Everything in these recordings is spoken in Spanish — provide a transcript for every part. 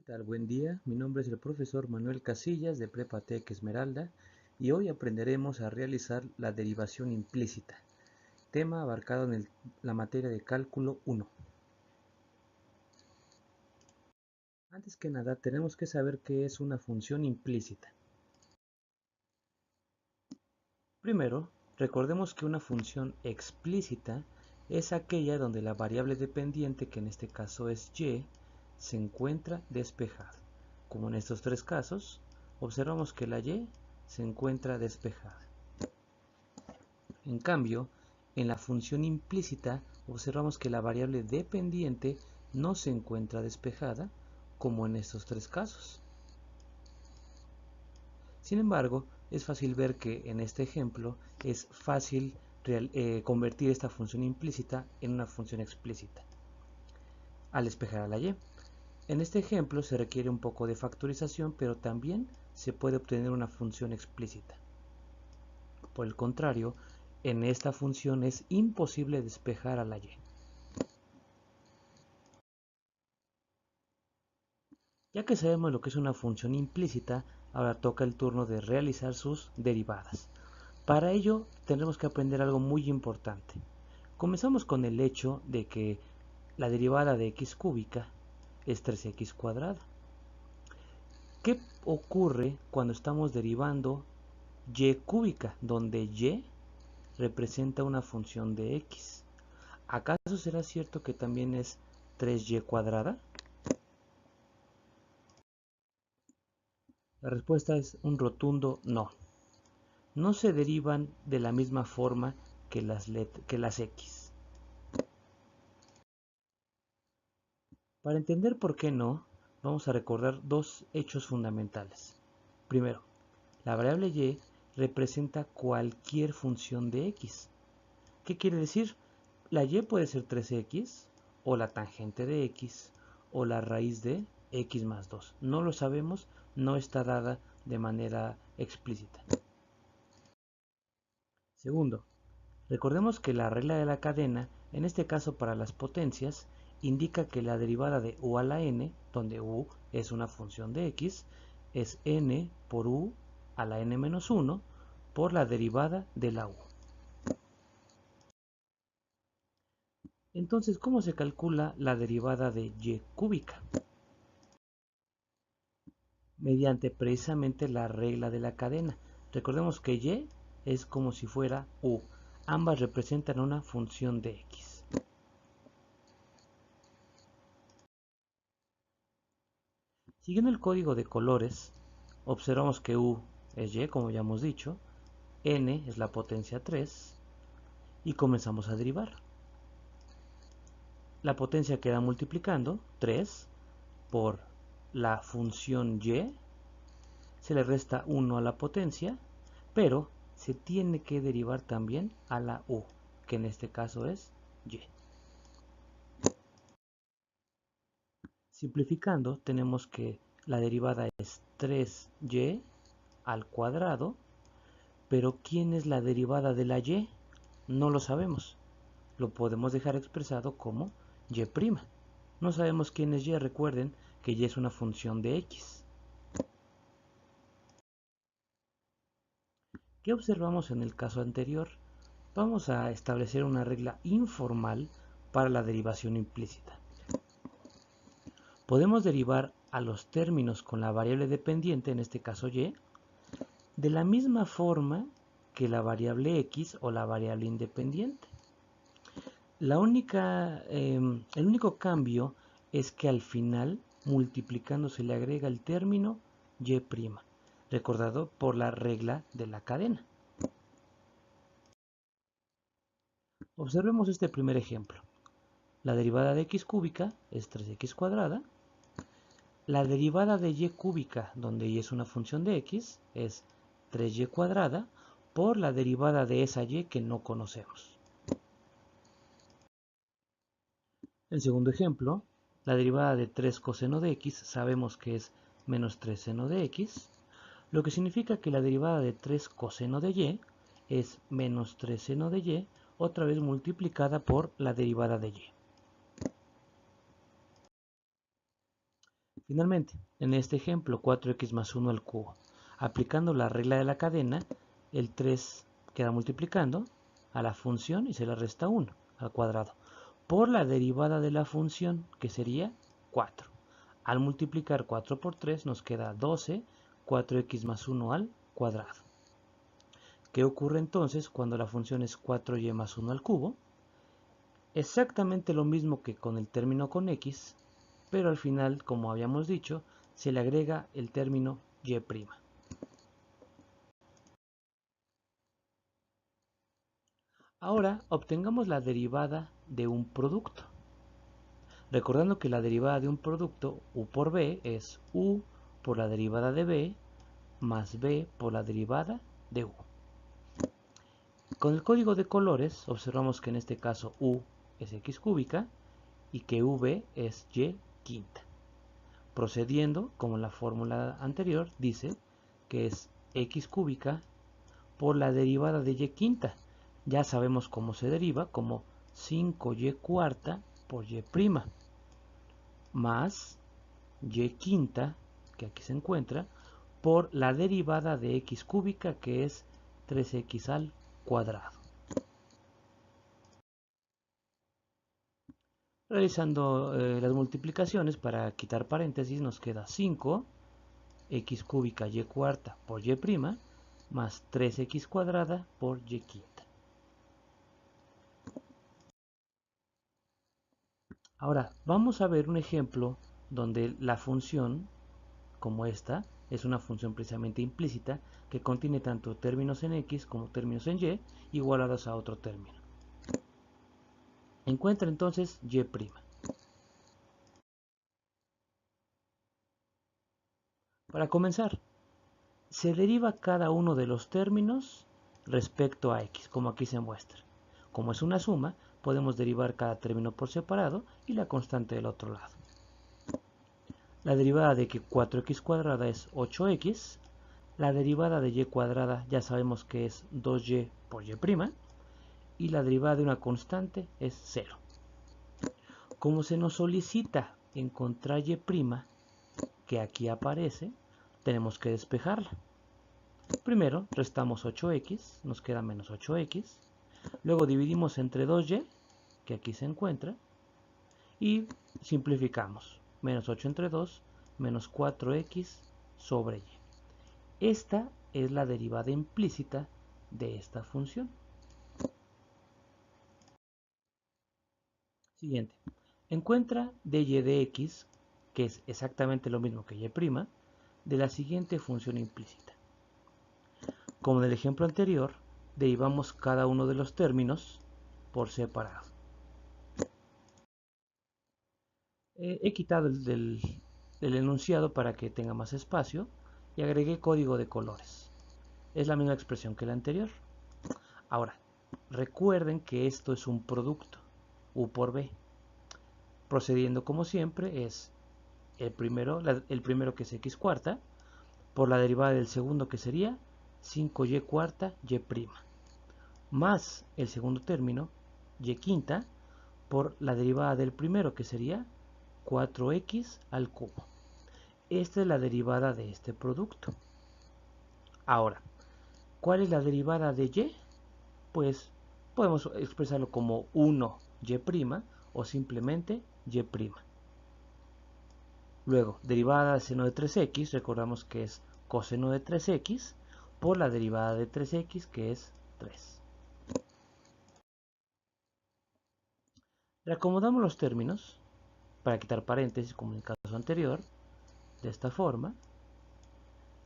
Tal? Buen día, mi nombre es el profesor Manuel Casillas de Prepatec Esmeralda y hoy aprenderemos a realizar la derivación implícita, tema abarcado en la materia de cálculo 1. Antes que nada tenemos que saber qué es una función implícita. Primero, recordemos que una función explícita es aquella donde la variable dependiente, que en este caso es y, se encuentra despejada. Como en estos tres casos, observamos que la y se encuentra despejada. En cambio, en la función implícita observamos que la variable dependiente no se encuentra despejada, como en estos tres casos. Sin embargo, es fácil ver que en este ejemplo es fácil convertir esta función implícita en una función explícita al despejar a la y. En este ejemplo se requiere un poco de factorización, pero también se puede obtener una función explícita. Por el contrario, en esta función es imposible despejar a la y. Ya que sabemos lo que es una función implícita, ahora toca el turno de realizar sus derivadas. Para ello tendremos que aprender algo muy importante. Comenzamos con el hecho de que la derivada de x cúbica es 3x cuadrada. ¿Qué ocurre cuando estamos derivando y cúbica, donde y representa una función de x? ¿Acaso será cierto que también es 3y cuadrada? La respuesta es un rotundo no. No se derivan de la misma forma que las x. Para entender por qué no, vamos a recordar dos hechos fundamentales. Primero, la variable y representa cualquier función de x. ¿Qué quiere decir? La y puede ser 3x, o la tangente de x, o la raíz de x más 2. No lo sabemos, no está dada de manera explícita. Segundo, recordemos que la regla de la cadena, en este caso para las potencias, indica que la derivada de u a la n, donde u es una función de x, es n por u a la n menos 1 por la derivada de la u. Entonces, ¿cómo se calcula la derivada de y cúbica? Mediante precisamente la regla de la cadena. Recordemos que y es como si fuera u. Ambas representan una función de x. Siguiendo el código de colores, observamos que u es y, como ya hemos dicho, n es la potencia 3, y comenzamos a derivar. La potencia queda multiplicando 3 por la función y, se le resta 1 a la potencia, pero se tiene que derivar también a la u, que en este caso es y. Simplificando, tenemos que la derivada es 3y al cuadrado, pero ¿quién es la derivada de la y? No lo sabemos. Lo podemos dejar expresado como y'. No sabemos quién es y, recuerden que y es una función de x. ¿Qué observamos en el caso anterior? Vamos a establecer una regla informal para la derivación implícita. Podemos derivar a los términos con la variable dependiente, en este caso y, de la misma forma que la variable x o la variable independiente. El único cambio es que al final, multiplicando, se le agrega el término y', recordado por la regla de la cadena. Observemos este primer ejemplo. La derivada de x cúbica es 3x cuadrada. La derivada de y cúbica, donde y es una función de x, es 3y cuadrada por la derivada de esa y que no conocemos. El segundo ejemplo, la derivada de 3 coseno de x sabemos que es menos 3 seno de x, lo que significa que la derivada de 3 coseno de y es menos 3 seno de y, otra vez multiplicada por la derivada de y. Finalmente, en este ejemplo 4x más 1 al cubo, aplicando la regla de la cadena, el 3 queda multiplicando a la función y se le resta 1 al cuadrado por la derivada de la función, que sería 4. Al multiplicar 4 por 3 nos queda 12, 4x más 1 al cuadrado. ¿Qué ocurre entonces cuando la función es 4y más 1 al cubo? Exactamente lo mismo que con el término con x, pero al final, como habíamos dicho, se le agrega el término y'. Ahora obtengamos la derivada de un producto. Recordando que la derivada de un producto u por b es u por la derivada de b más b por la derivada de u. Con el código de colores observamos que en este caso u es x cúbica y que v es y quinta. Procediendo, como en la fórmula anterior, dice que es x cúbica por la derivada de y quinta. Ya sabemos cómo se deriva, como 5y cuarta por y prima, más y quinta, que aquí se encuentra, por la derivada de x cúbica, que es 3x al cuadrado. Realizando las multiplicaciones para quitar paréntesis nos queda 5 x cúbica y cuarta por y prima más 3x cuadrada por y quinta. Ahora vamos a ver un ejemplo donde la función, como esta, es una función precisamente implícita que contiene tanto términos en x como términos en y igualados a otro término. Encuentra entonces y'. Para comenzar, se deriva cada uno de los términos respecto a x, como aquí se muestra. Como es una suma, podemos derivar cada término por separado y la constante del otro lado. La derivada de que 4x cuadrada es 8x, la derivada de y cuadrada ya sabemos que es 2y por y', y la derivada de una constante es 0. Como se nos solicita encontrar y', que aquí aparece, tenemos que despejarla. Primero restamos 8x, nos queda menos 8x. Luego dividimos entre 2y, que aquí se encuentra, y simplificamos. Menos 8 entre 2, menos 4x sobre y. Esta es la derivada implícita de esta función. Siguiente. Encuentra dy de x, que es exactamente lo mismo que y', de la siguiente función implícita. Como en el ejemplo anterior, derivamos cada uno de los términos por separado. He quitado el enunciado para que tenga más espacio y agregué código de colores. Es la misma expresión que la anterior. Ahora, recuerden que esto es un producto, u por b. Procediendo como siempre es el primero que es x cuarta por la derivada del segundo, que sería 5y cuarta y', más el segundo término, y quinta, por la derivada del primero, que sería 4x al cubo. Esta es la derivada de este producto. Ahora, ¿cuál es la derivada de y? Pues podemos expresarlo como 1y' o simplemente y'. Luego, derivada de seno de 3x, recordamos que es coseno de 3x por la derivada de 3x, que es 3. Reacomodamos los términos para quitar paréntesis, como en el caso anterior, de esta forma,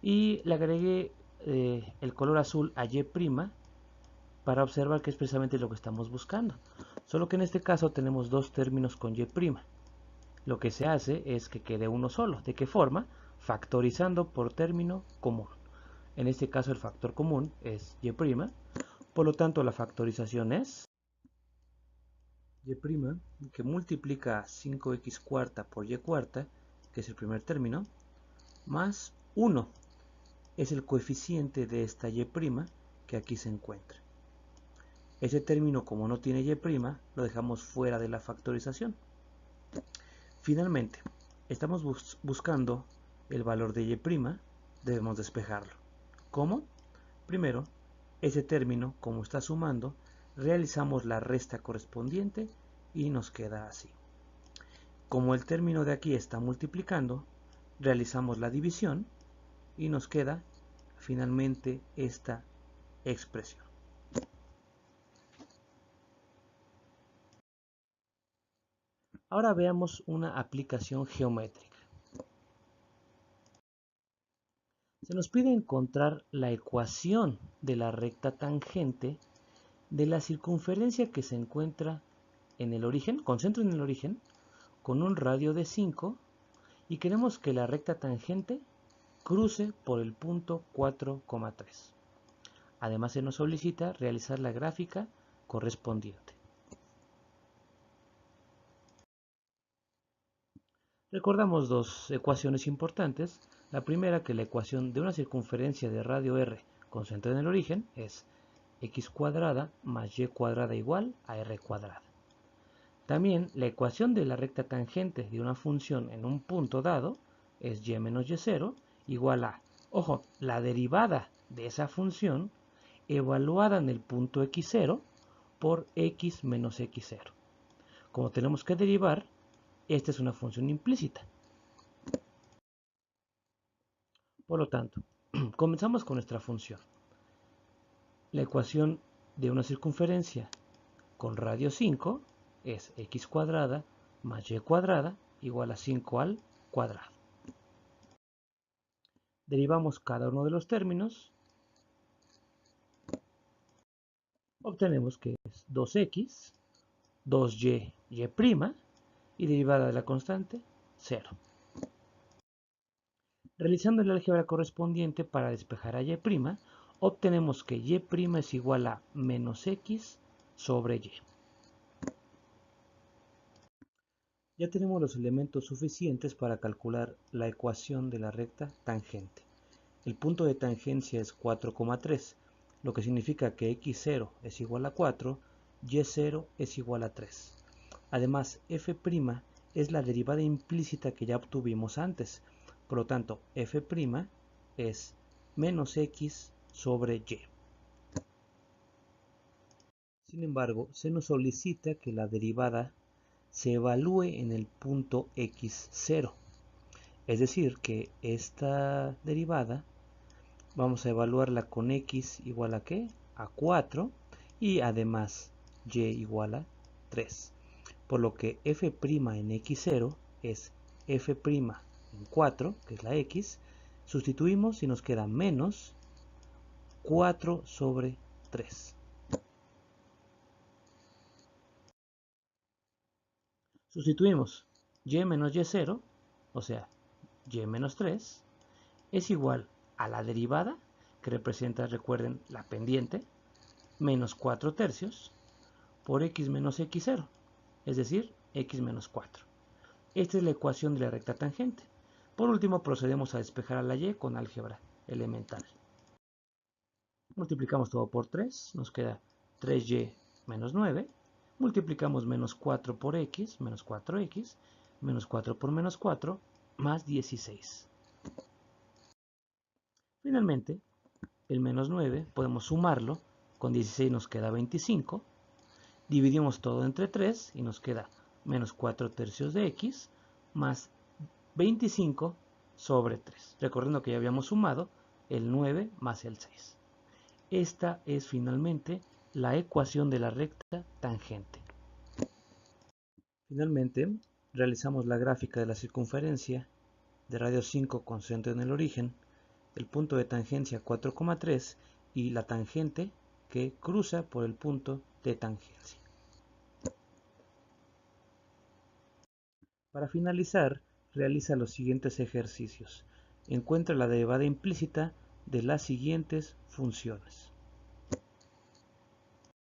y le agregué el color azul a y' para observar que es precisamente lo que estamos buscando. Solo que en este caso tenemos dos términos con y'. Lo que se hace es que quede uno solo. ¿De qué forma? Factorizando por término común. En este caso el factor común es y', por lo tanto la factorización es y', que multiplica 5x cuarta por y cuarta, que es el primer término, más 1, es el coeficiente de esta y', que aquí se encuentra. Ese término, como no tiene y', lo dejamos fuera de la factorización. Finalmente, estamos buscando el valor de y', debemos despejarlo. ¿Cómo? Primero, ese término, como está sumando, realizamos la resta correspondiente y nos queda así. Como el término de aquí está multiplicando, realizamos la división y nos queda finalmente esta expresión. Ahora veamos una aplicación geométrica. Se nos pide encontrar la ecuación de la recta tangente de la circunferencia que se encuentra en el origen, con centro en el origen, con un radio de 5, y queremos que la recta tangente cruce por el punto 4,3. Además se nos solicita realizar la gráfica correspondiente. Recordamos dos ecuaciones importantes. La primera, que la ecuación de una circunferencia de radio r con centro en el origen es x cuadrada más y cuadrada igual a r cuadrada. También la ecuación de la recta tangente de una función en un punto dado es y menos y0 igual a, ojo, la derivada de esa función evaluada en el punto x0 por x menos x0. Como tenemos que derivar, esta es una función implícita. Por lo tanto, comenzamos con nuestra función. La ecuación de una circunferencia con radio 5 es x cuadrada más y cuadrada igual a 5 al cuadrado. Derivamos cada uno de los términos. Obtenemos que es 2x, 2y, y derivada de la constante, 0. Realizando el álgebra correspondiente para despejar a y', obtenemos que y' es igual a menos x sobre y. Ya tenemos los elementos suficientes para calcular la ecuación de la recta tangente. El punto de tangencia es 4,3, lo que significa que x0 es igual a 4, y0 es igual a 3. Además, f' es la derivada implícita que ya obtuvimos antes. Por lo tanto, f' es menos x sobre y. Sin embargo, se nos solicita que la derivada se evalúe en el punto x0. Es decir, que esta derivada vamos a evaluarla con x igual a ¿qué? A 4 y además y igual a 3. Por lo que f' en x0 es f' en 4, que es la x, sustituimos y nos queda menos 4 sobre 3. Sustituimos y menos y0, o sea, y menos 3, es igual a la derivada, que representa, recuerden, la pendiente, menos 4 tercios, por x menos x0, es decir, x menos 4. Esta es la ecuación de la recta tangente. Por último, procedemos a despejar a la y con álgebra elemental. Multiplicamos todo por 3, nos queda 3y menos 9. Multiplicamos menos 4 por x, menos 4x, menos 4 por menos 4, más 16. Finalmente, el menos 9 podemos sumarlo, con 16 nos queda 25. Dividimos todo entre 3 y nos queda menos 4 tercios de x más 25 sobre 3. Recordando que ya habíamos sumado el 9 más el 6. Esta es finalmente la ecuación de la recta tangente. Finalmente, realizamos la gráfica de la circunferencia de radio 5 con centro en el origen, el punto de tangencia 4,3 y la tangente que cruza por el punto de tangencia. Para finalizar, realiza los siguientes ejercicios. Encuentra la derivada implícita de las siguientes funciones.